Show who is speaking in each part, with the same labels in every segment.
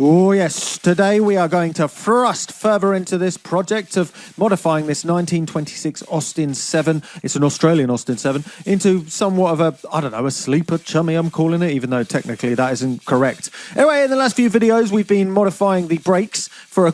Speaker 1: Oh yes, today we are going to thrust further into this project of modifying this 1926 Austin 7, it's an Australian Austin 7, into somewhat of a, I don't know, a sleeper chummy I'm calling it, even though technically that isn't correct. Anyway, in the last few videos we've been modifying the brakes for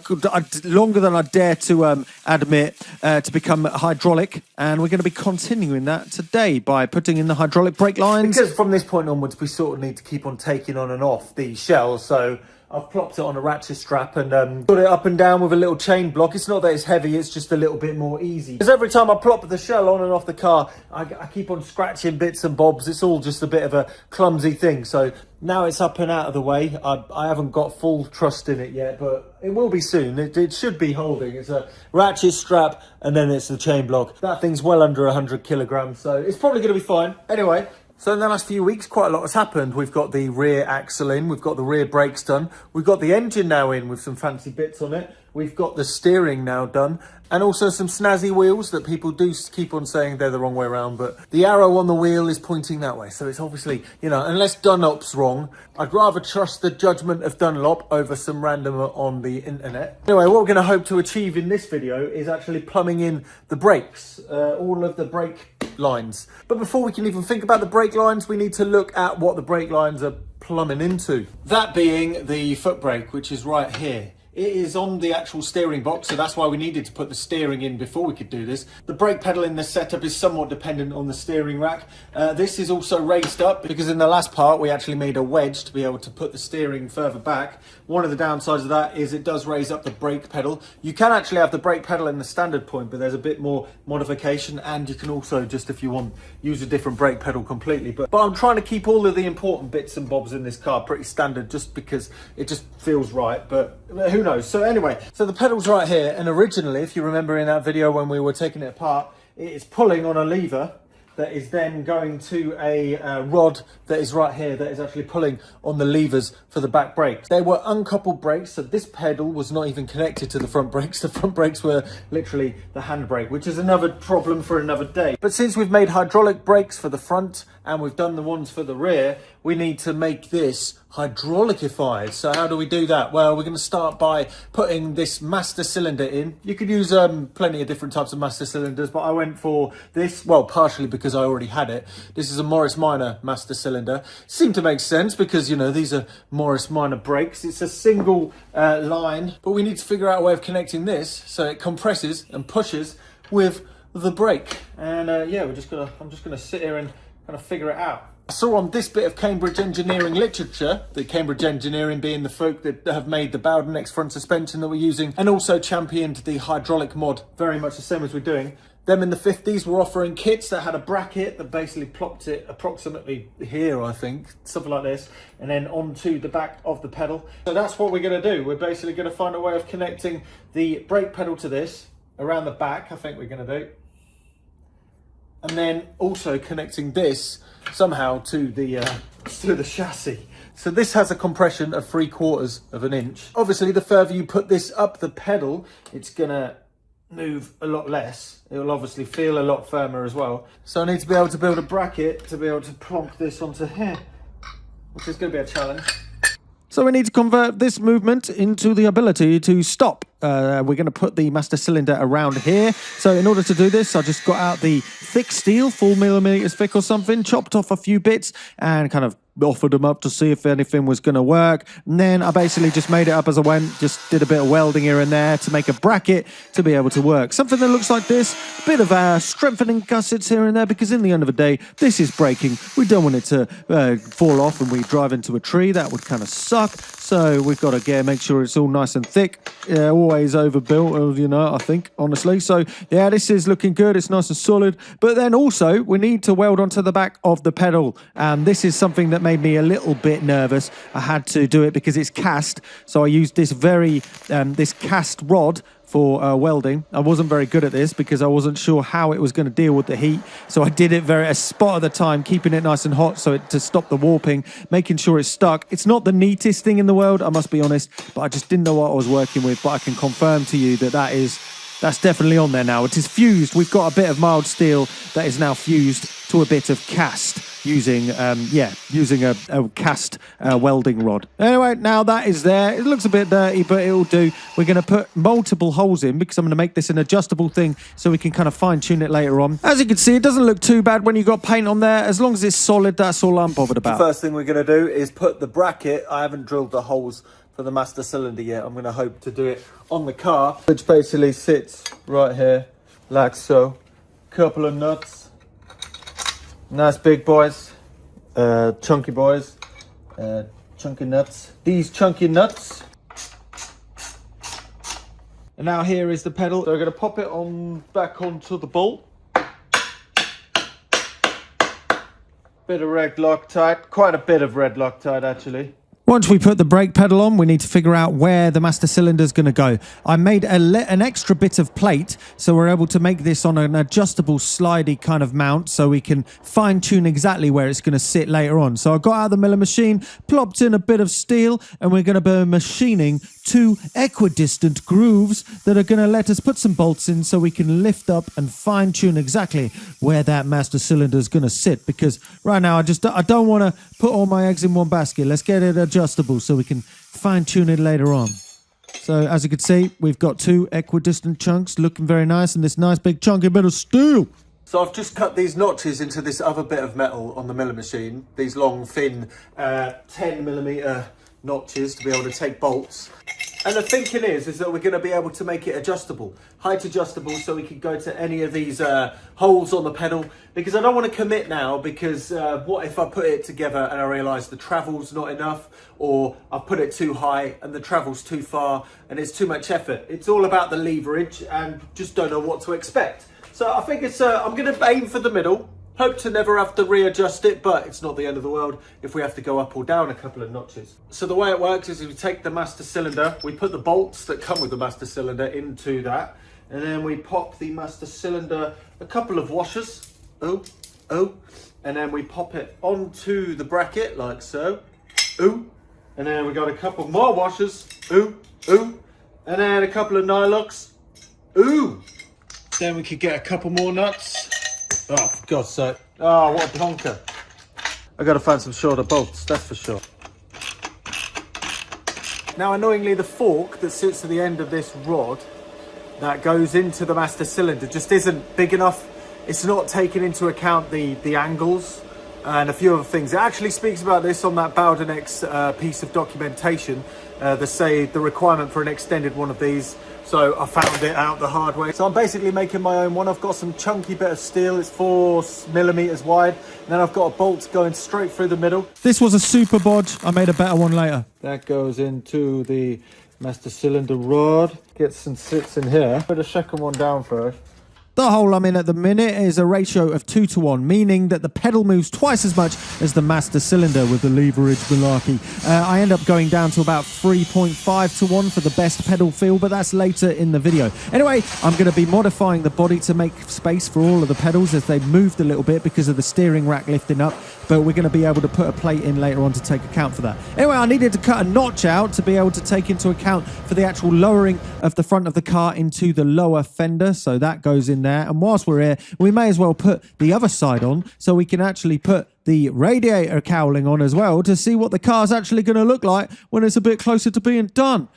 Speaker 1: longer than I dare to admit to become hydraulic, and we're going to be continuing that today by putting in the hydraulic brake lines.
Speaker 2: Because from this point onwards we sort of need to keep on taking on and off the shells, so I've plopped it on a ratchet strap and put it up and down with a little chain block. It's not that it's heavy, it's just a little bit more easy. Because every time I plop the shell on and off the car, I keep on scratching bits and bobs. It's all just a bit of a clumsy thing. So now it's up and out of the way. I haven't got full trust in it yet, but it will be soon. It should be holding. It's a ratchet strap and then it's the chain block. That thing's well under 100 kilograms, so it's probably going to be fine. Anyway, so in the last few weeks, quite a lot has happened. We've got the rear axle in, we've got the rear brakes done, we've got the engine now in with some fancy bits on it, we've got the steering now done, and also some snazzy wheels that people do keep on saying they're the wrong way around, but the arrow on the wheel is pointing that way. So it's obviously, you know, unless Dunlop's wrong, I'd rather trust the judgment of Dunlop over some randomer on the internet. Anyway, what we're going to hope to achieve in this video is actually plumbing in the brakes, all of the brake lines. But before we can even think about the brake lines, we need to look at what the brake lines are plumbing into. That being the foot brake, which is right here. It is on the actual steering box, so that's why we needed to put the steering in before we could do this. The brake pedal in this setup is somewhat dependent on the steering rack. This is also raised up because in the last part we actually made a wedge to be able to put the steering further back. One of the downsides of that is it does raise up the brake pedal. You can actually have the brake pedal in the standard point, but there's a bit more modification, and you can also, just if you want, use a different brake pedal completely. But I'm trying to keep all of the important bits and bobs in this car pretty standard just because it just feels right, but who knows? So anyway, so the pedal's right here, and originally, if you remember in that video when we were taking it apart, it is pulling on a lever that is then going to a rod that is right here that is actually pulling on the levers for the back brakes. They were uncoupled brakes, so this pedal was not even connected to the front brakes. The front brakes were literally the handbrake, which is another problem for another day. But since we've made hydraulic brakes for the front and we've done the ones for the rear, we need to make this hydraulicified. So how do we do that? Well, we're going to start by putting this master cylinder in. You could use plenty of different types of master cylinders, but I went for this, well, partially because I already had it. This is a Morris Minor master cylinder. Seemed to make sense because, you know, these are Morris Minor brakes. It's a single line, but we need to figure out a way of connecting this so it compresses and pushes with the brake. And yeah, I'm just gonna sit here and kind of figure it out. I saw on this bit of Cambridge engineering literature, the Cambridge engineering being the folk that have made the Bowden X front suspension that we're using, and also championed the hydraulic mod, very much the same as we're doing. Them in the 50s were offering kits that had a bracket that basically plopped it approximately here, I think, something like this, and then onto the back of the pedal. So that's what we're going to do. We're basically going to find a way of connecting the brake pedal to this around the back, I think we're going to do. And then also connecting this somehow to the chassis. So this has a compression of 3/4 of an inch. Obviously, the further you put this up the pedal, it's gonna move a lot less. It will obviously feel a lot firmer as well. So I need to be able to build a bracket to be able to plonk this onto here, which is gonna be a challenge.
Speaker 1: So we need to convert this movement into the ability to stop. We're going to put the master cylinder around here. So in order to do this, I just got out the thick steel, 4 millimeters thick or something, chopped off a few bits and kind of offered them up to see if anything was going to work. And then I basically just made it up as I went, just did a bit of welding here and there to make a bracket to be able to work. Something that looks like this, a bit of strengthening gussets here and there, because in the end of the day, this is braking. We don't want it to fall off and we drive into a tree. That would kind of suck. So we've got to make sure it's all nice and thick. Always overbuilt, you know, I think, honestly. So yeah, this is looking good. It's nice and solid. But then also we need to weld onto the back of the pedal. And this is something that made me a little bit nervous. I had to do it because it's cast. So I used this this cast rod for welding. I wasn't very good at this because I wasn't sure how it was going to deal with the heat. So I did it a spot at a time, keeping it nice and hot so to stop the warping, making sure it's stuck. It's not the neatest thing in the world, I must be honest, but I just didn't know what I was working with. But I can confirm to you that that's definitely on there now. It is fused. We've got a bit of mild steel that is now fused to a bit of cast. using a cast welding rod. Anyway, now that is there. It looks a bit dirty, but it'll do. We're going to put multiple holes in because I'm going to make this an adjustable thing so we can kind of fine tune it later on. As you can see, it doesn't look too bad when you've got paint on there. As long as it's solid, that's all I'm bothered about.
Speaker 2: The first thing we're going to do is put the bracket. I haven't drilled the holes for the master cylinder yet. I'm going to hope to do it on the car, which basically sits right here like so. Couple of nuts, nice big boys, chunky boys, chunky nuts. These chunky nuts. And now here is the pedal. So we're going to pop it on back onto the bolt. Bit of red Loctite, quite a bit of red Loctite actually.
Speaker 1: Once we put the brake pedal on, we need to figure out where the master cylinder is going to go. I made an extra bit of plate, so we're able to make this on an adjustable slidey kind of mount, so we can fine-tune exactly where it's going to sit later on. So I got out of the milling machine, plopped in a bit of steel, and we're going to be machining 2 equidistant grooves that are going to let us put some bolts in so we can lift up and fine-tune exactly where that master cylinder is going to sit. Because right now, I don't want to put all my eggs in one basket. Let's get it adjustable so we can fine-tune it later on. So as you can see, we've got 2 equidistant chunks looking very nice, and this nice big chunky bit of steel.
Speaker 2: So I've just cut these notches into this other bit of metal on the milling machine. These long, thin 10mm notches to be able to take bolts. And the thinking is that we're going to be able to make it adjustable, height adjustable, so we can go to any of these holes on the pedal. Because I don't want to commit now, because what if I put it together and I realise the travel's not enough, or I put it too high and the travel's too far and it's too much effort. It's all about the leverage and just don't know what to expect. So I think it's I'm going to aim for the middle. Hope to never have to readjust it, but it's not the end of the world if we have to go up or down a couple of notches. So the way it works is we take the master cylinder, we put the bolts that come with the master cylinder into that, and then we pop the master cylinder a couple of washers, and then we pop it onto the bracket like so, and then we got a couple more washers, and then a couple of nylocks, then we could get a couple more nuts. Oh, for God's sake. Oh, what a plonker. I gotta find some shorter bolts, that's for sure. Now, annoyingly, the fork that sits at the end of this rod that goes into the master cylinder just isn't big enough. It's not taking into account the angles and a few other things. It actually speaks about this on that Boudreau piece of documentation. They say the requirement for an extended one of these. So I found it out the hard way. So I'm basically making my own one. I've got some chunky bit of steel. It's 4mm wide. And then I've got a bolt going straight through the middle.
Speaker 1: This was a super bodge. I made a better one later.
Speaker 2: That goes into the master cylinder rod. Gets and sits in here. Put the second one down first.
Speaker 1: The hole I'm in at the minute is a ratio of 2 to 1, meaning that the pedal moves twice as much as the master cylinder with the leverage malarkey. I end up going down to about 3.5 to 1 for the best pedal feel, but that's later in the video. Anyway, I'm going to be modifying the body to make space for all of the pedals as they've moved a little bit because of the steering rack lifting up, but we're going to be able to put a plate in later on to take account for that. Anyway, I needed to cut a notch out to be able to take into account for the actual lowering of the front of the car into the lower fender, so that goes in there. And whilst we're here, we may as well put the other side on so we can actually put the radiator cowling on as well to see what the car's actually going to look like when it's a bit closer to being done.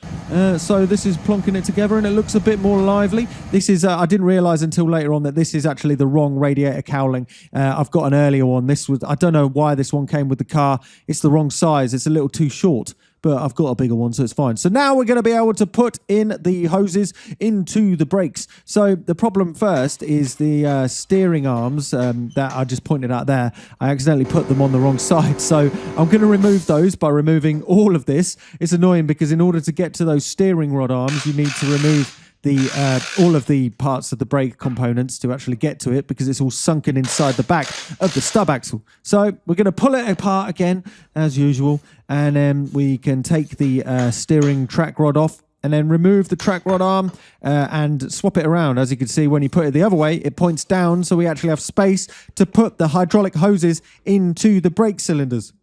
Speaker 1: So this is plonking it together and it looks a bit more lively. This is, I didn't realise until later on that this is actually the wrong radiator cowling. I've got an earlier one. This was, I don't know why this one came with the car. It's the wrong size. It's a little too short. But I've got a bigger one, so it's fine. So now we're going to be able to put in the hoses into the brakes. So the problem first is the steering arms that I just pointed out there. I accidentally put them on the wrong side. So I'm going to remove those by removing all of this. It's annoying because in order to get to those steering rod arms, you need to remove all of the parts of the brake components to actually get to it because it's all sunken inside the back of the stub axle. So we're going to pull it apart again as usual, and then we can take the steering track rod off and then remove the track rod arm and swap it around. As you can see, when you put it the other way, it points down, so we actually have space to put the hydraulic hoses into the brake cylinders.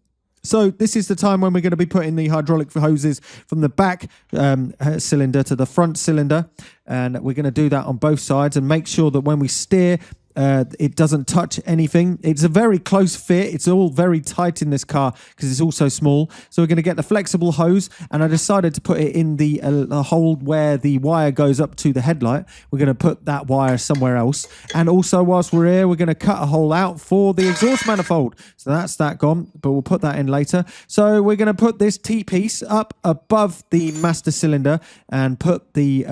Speaker 1: So this is the time when we're going to be putting the hydraulic hoses from the back cylinder to the front cylinder. And we're going to do that on both sides and make sure that when we steer it doesn't touch anything. It's a very close fit. It's all very tight in this car because it's also small. So we're going to get the flexible hose, and I decided to put it in the hole where the wire goes up to the headlight. We're going to put that wire somewhere else. And also, whilst we're here, we're going to cut a hole out for the exhaust manifold. So that's that gone, but we'll put that in later. So we're going to put this T-piece up above the master cylinder and put the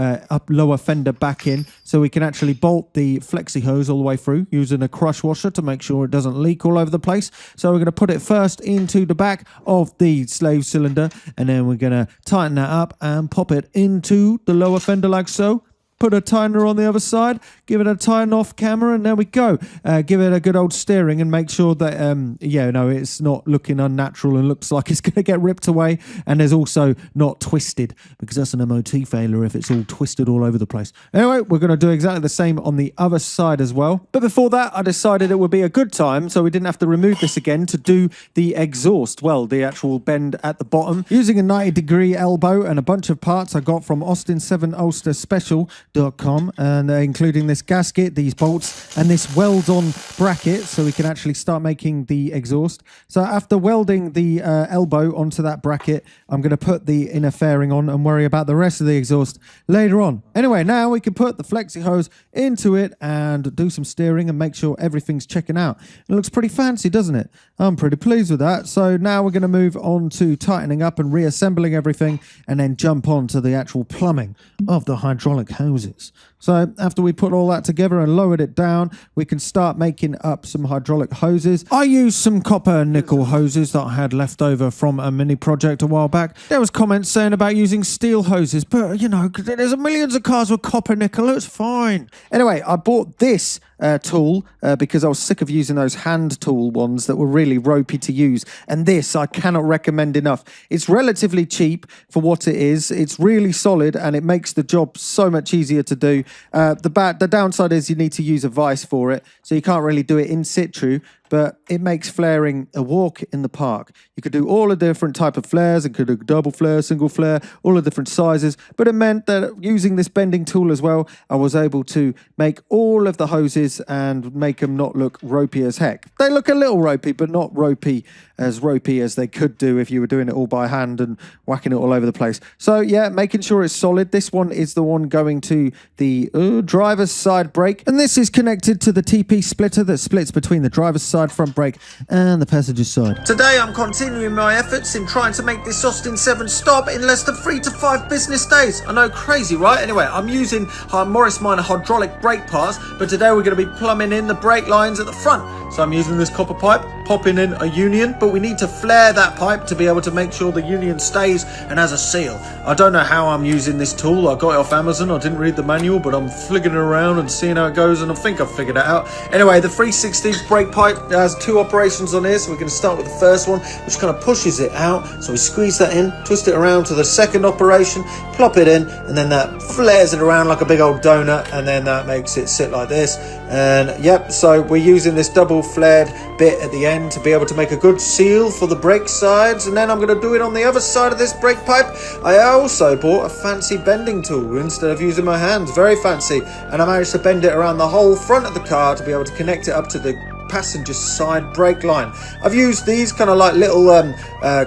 Speaker 1: lower fender back in, so we can actually bolt the flexi hose all the way through using a crush washer to make sure it doesn't leak all over the place. So we're going to put it first into the back of the slave cylinder, and then we're going to tighten that up and pop it into the lower fender like so. Put a tightener on the other side, give it a tighten off camera, and there we go. Give it a good old steering and make sure that, it's not looking unnatural and looks like it's going to get ripped away. And there's also not twisted, because that's an MOT failure if it's all twisted all over the place. Anyway, we're going to do exactly the same on the other side as well. But before that, I decided it would be a good time, so we didn't have to remove this again, to do the exhaust. Well, the actual bend at the bottom. Using a 90-degree elbow and a bunch of parts I got from Austin 7 Ulster Special.com, and including this gasket, these bolts, and this weld-on bracket, so we can actually start making the exhaust. So after welding the elbow onto that bracket, I'm going to put the inner fairing on and worry about the rest of the exhaust later on. Anyway, now we can put the flexi hose into it and do some steering and make sure everything's checking out. It looks pretty fancy, doesn't it? I'm pretty pleased with that. So now we're going to move on to tightening up and reassembling everything, and then jump on to the actual plumbing of the hydraulic hoses. So after we put all that together and lowered it down, we can start making up some hydraulic hoses. I used some copper nickel hoses that I had left over from a mini project a while back. There was comments saying about using steel hoses, but there's millions of cars with copper nickel, it's fine. Anyway, I bought this tool because I was sick of using those hand tool ones that were really ropey to use, and this I cannot recommend enough. It's relatively cheap for what it is. It's really solid and it makes the job so much easier to do. The downside is you need to use a vise for it, so you can't really do it in situ, but it makes flaring a walk in the park. You could do all the different type of flares, and could do double flare, single flare, all the different sizes, but it meant that using this bending tool as well, I was able to make all of the hoses and make them not look ropey as heck. They look a little ropey, but not ropey as they could do if you were doing it all by hand and whacking it all over the place. So yeah, making sure it's solid. This one is the one going to the driver's side brake, and this is connected to the TP splitter that splits between the driver's side front brake and the passenger side.
Speaker 2: Today I'm continuing my efforts in trying to make this Austin 7 stop in less than 3 to 5 business days. I know, crazy, right? Anyway, I'm using Morris Minor hydraulic brake parts, but today we're going to be plumbing in the brake lines at the front. So I'm using this copper pipe, popping in a union, but we need to flare that pipe to be able to make sure the union stays and has a seal. I don't know how I'm using this tool. I got it off Amazon. I didn't read the manual, but I'm flicking it around and seeing how it goes, and I think I've figured it out. Anyway, the 3/16 brake pipe has 2 operations on here, so we're going to start with the first one, which kind of pushes it out. So we squeeze that in, twist it around to the second operation, plop it in, and then that flares it around like a big old donut, and then that makes it sit like this. And yep, so we're using this double flared bit at the end to be able to make a good seal for the brake sides, and then I'm going to do it on the other side of this brake pipe. I also bought a fancy bending tool instead of using my hands, very fancy, and I managed to bend it around the whole front of the car to be able to connect it up to the passenger side brake line. I've used these kind of like little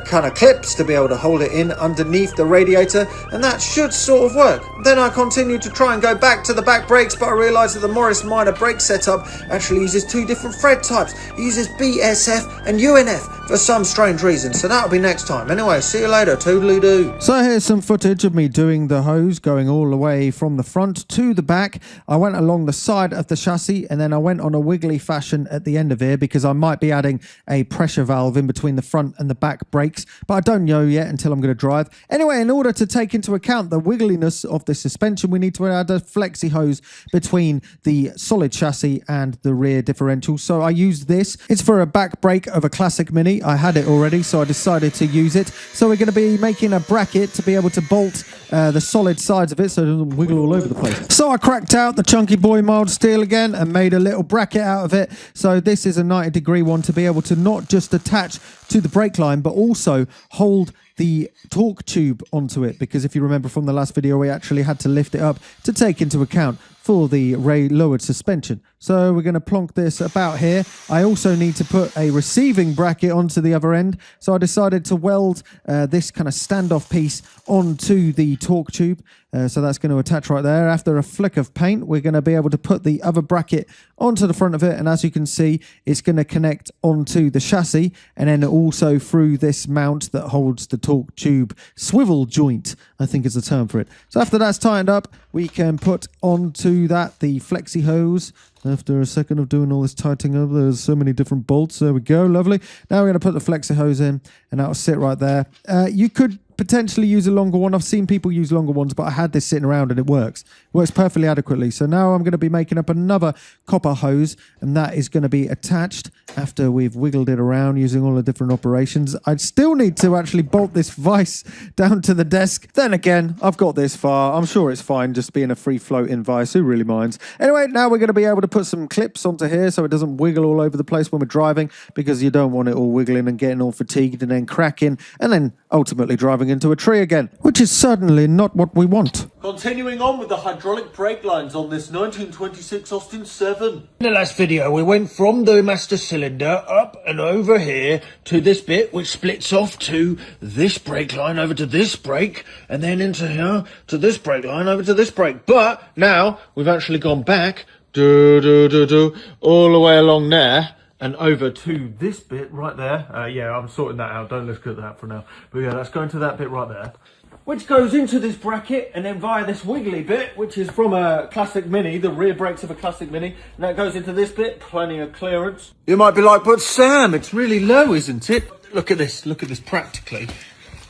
Speaker 2: kind of clips to be able to hold it in underneath the radiator, and that should sort of work. Then I continued to try and go back to the back brakes, but I realised that the Morris Minor brake setup actually uses 2 different thread types. It uses BSF and UNF for some strange reason, so that'll be next time. Anyway, see you later, toodaloo-doo.
Speaker 1: So here's some footage of me doing the hose, going all the way from the front to the back. I went along the side of the chassis, and then I went on a wiggly fashion at the end of here because I might be adding a pressure valve in between the front and the back brakes, but I don't know yet until I'm going to drive. Anyway, in order to take into account the wiggliness of the suspension, we need to add a flexi hose between the solid chassis and the rear differential. So I used this. It's for a back brake of a classic Mini. I had it already, so I decided to use it. So we're going to be making a bracket to be able to bolt the solid sides of it so it doesn't wiggle all over the place. So I cracked out the chunky boy mild steel again and made a little bracket out of it. So this is a 90-degree one to be able to not just attach to the brake line, but also hold the torque tube onto it, because if you remember from the last video, we actually had to lift it up to take into account for the lowered suspension. So we're going to plonk this about here. I also need to put a receiving bracket onto the other end. So I decided to weld this kind of standoff piece onto the torque tube. So that's going to attach right there. After a flick of paint, we're going to be able to put the other bracket onto the front of it. And as you can see, it's going to connect onto the chassis and then also through this mount that holds the torque tube swivel joint, I think is the term for it. So after that's tightened up, we can put onto that the flexi hose. After a second of doing all this tightening up, there's so many different bolts. There we go, lovely. Now we're going to put the flexi hose in, and that'll sit right there. You could potentially use a longer one. I've seen people use longer ones, but I had this sitting around and it works. It works perfectly adequately. So now I'm going to be making up another copper hose, and that is going to be attached after we've wiggled it around using all the different operations. I'd still need to actually bolt this vise down to the desk. Then again, I've got this far. I'm sure it's fine just being a free floating vise. Who really minds? Anyway, now we're going to be able to put some clips onto here so it doesn't wiggle all over the place when we're driving, because you don't want it all wiggling and getting all fatigued and then cracking and then ultimately driving into a tree again, which is certainly not what we want.
Speaker 2: Continuing on with the hydraulic brake lines on this 1926 Austin 7.
Speaker 3: In the last video, we went from the master cylinder up and over here to this bit, which splits off to this brake line over to this brake, and then into here to this brake line over to this brake. But now we've actually gone back all the way along there and over to this bit right there. Yeah, I'm sorting that out. Don't look at that for now. But yeah, let's go into that bit right there, which goes into this bracket and then via this wiggly bit, which is from a classic Mini, the rear brakes of a classic Mini, and that goes into this bit, plenty of clearance.
Speaker 2: You might be like, but Sam, it's really low, isn't it? Look at this practically.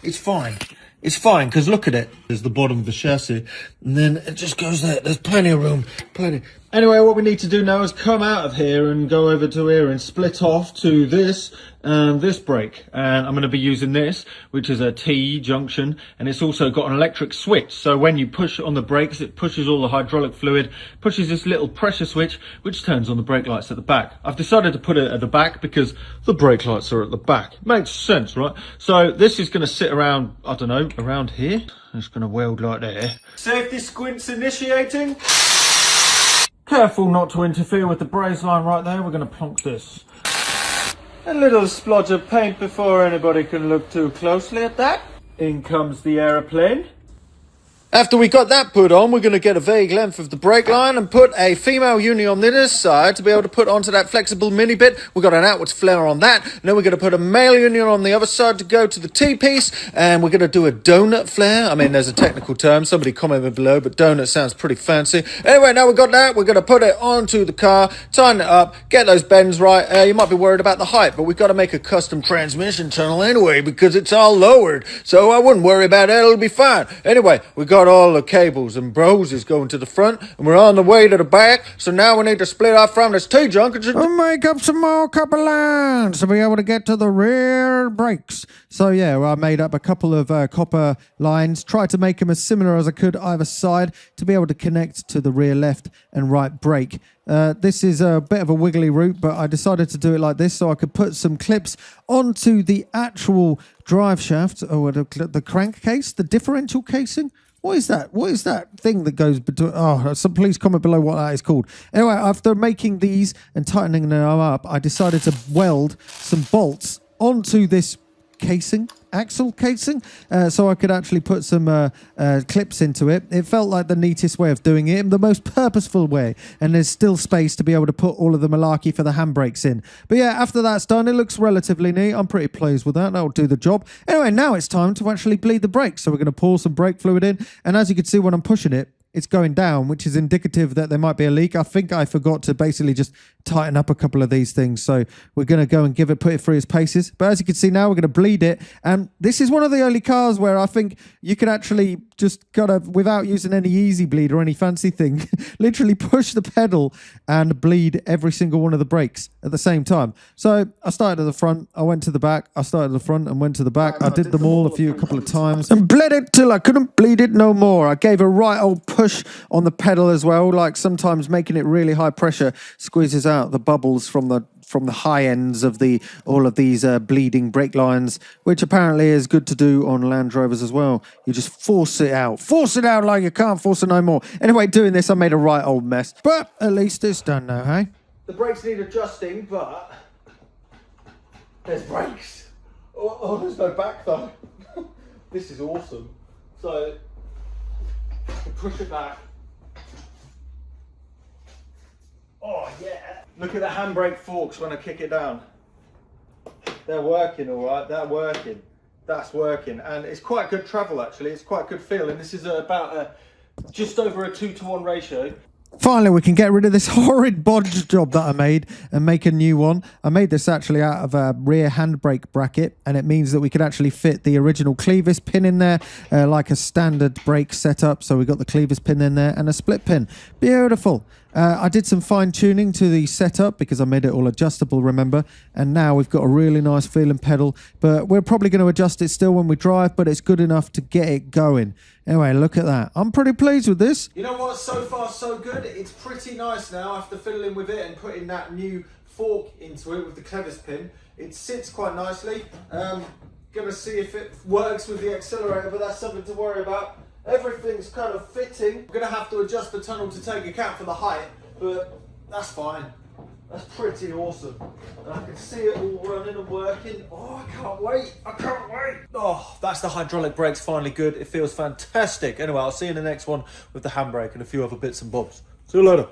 Speaker 2: It's fine. It's fine, because look at it. There's the bottom of the chassis, and then it just goes there. There's plenty of room, plenty.
Speaker 3: Anyway, what we need to do now is come out of here and go over to here and split off to this and this brake. And I'm going to be using this, which is a T junction, and it's also got an electric switch. So when you push on the brakes, it pushes all the hydraulic fluid, pushes this little pressure switch, which turns on the brake lights at the back. I've decided to put it at the back because the brake lights are at the back. Makes sense, right? So this is going to sit around, I don't know, around here. It's going to weld like there.
Speaker 2: Safety squints initiating.
Speaker 3: Careful not to interfere with the braze line right there. We're going to plonk this.
Speaker 2: A little splodge of paint before anybody can look too closely at that. In comes the aeroplane. After we got that put on, we're going to get a vague length of the brake line and put a female uni on this side to be able to put onto that flexible mini bit. We've got an outwards flare on that. And then we're going to put a male union on the other side to go to the T-piece. And we're going to do a donut flare. I mean, there's a technical term. Somebody commented below, but donut sounds pretty fancy. Anyway, now we've got that. We're going to put it onto the car, tighten it up, get those bends right. You might be worried about the height, but we've got to make a custom transmission tunnel anyway because it's all lowered. So I wouldn't worry about it. It'll be fine. Anyway, we got all the cables and broses going to the front, and we're on the way to the back. So now we need to split off from this T-junction
Speaker 1: and make up some more copper lines to be able to get to the rear brakes. So yeah, well, I made up a couple of copper lines, tried to make them as similar as I could either side to be able to connect to the rear left and right brake. This is a bit of a wiggly route, but I decided to do it like this so I could put some clips onto the actual drive shaft, or the crankcase, the differential casing. What is that? What is that thing that goes between? Oh, please comment below what that is called. Anyway, after making these and tightening them up, I decided to weld some bolts onto this casing, axle casing, so I could actually put some clips into it. It felt like the neatest way of doing it, and the most purposeful way, and there's still space to be able to put all of the malarkey for the handbrakes in. But yeah, after that's done, it looks relatively neat. I'm pretty pleased with that. That'll do the job. Anyway, now it's time to actually bleed the brakes. So we're going to pour some brake fluid in, and as you can see when I'm pushing it, it's going down, which is indicative that there might be a leak. I think I forgot to basically just tighten up a couple of these things. So we're going to go and put it through its paces. But as you can see now, we're going to bleed it. And this is one of the only cars where I think you can actually just without using any easy bleed or any fancy thing, literally push the pedal and bleed every single one of the brakes at the same time. So I started at the front, I went to the back, I started at the front and went to the back. I did them all a couple of times and bled it till I couldn't bleed it no more. I gave a right old push on the pedal as well, like sometimes making it really high pressure squeezes out the bubbles from the from the high ends of all of these bleeding brake lines, which apparently is good to do on Land Rovers as well. You just force it out like you can't force it no more. Anyway, doing this, I made a right old mess, but at least it's done now, hey?
Speaker 2: The brakes need adjusting, but there's brakes. Oh, there's no back though. This is awesome. So, push it back. Oh yeah. Look at the handbrake forks when I kick it down. They're working all right, they're working. That's working. And it's quite good travel actually, it's quite good feel. And this is about just over a 2-to-1 ratio.
Speaker 1: Finally, we can get rid of this horrid bodge job that I made and make a new one. I made this actually out of a rear handbrake bracket, and it means that we could actually fit the original clevis pin in there like a standard brake setup. So we got the clevis pin in there and a split pin. Beautiful. I did some fine tuning to the setup because I made it all adjustable, remember, and now we've got a really nice feeling pedal, but we're probably going to adjust it still when we drive, but it's good enough to get it going. Anyway, look at that. I'm pretty pleased with this.
Speaker 2: You know what, so far so good. It's pretty nice now after fiddling with it and putting that new fork into it with the clevis pin. It sits quite nicely. Gonna see if it works with the accelerator, but that's something to worry about. Everything's kind of fitting. I'm gonna have to adjust the tunnel to take account for the height, but that's fine. That's pretty awesome. And I can see it all running and working. Oh, I can't wait. I can't wait. Oh, that's the hydraulic brakes finally good. It feels fantastic. Anyway, I'll see you in the next one with the handbrake and a few other bits and bobs. See you later.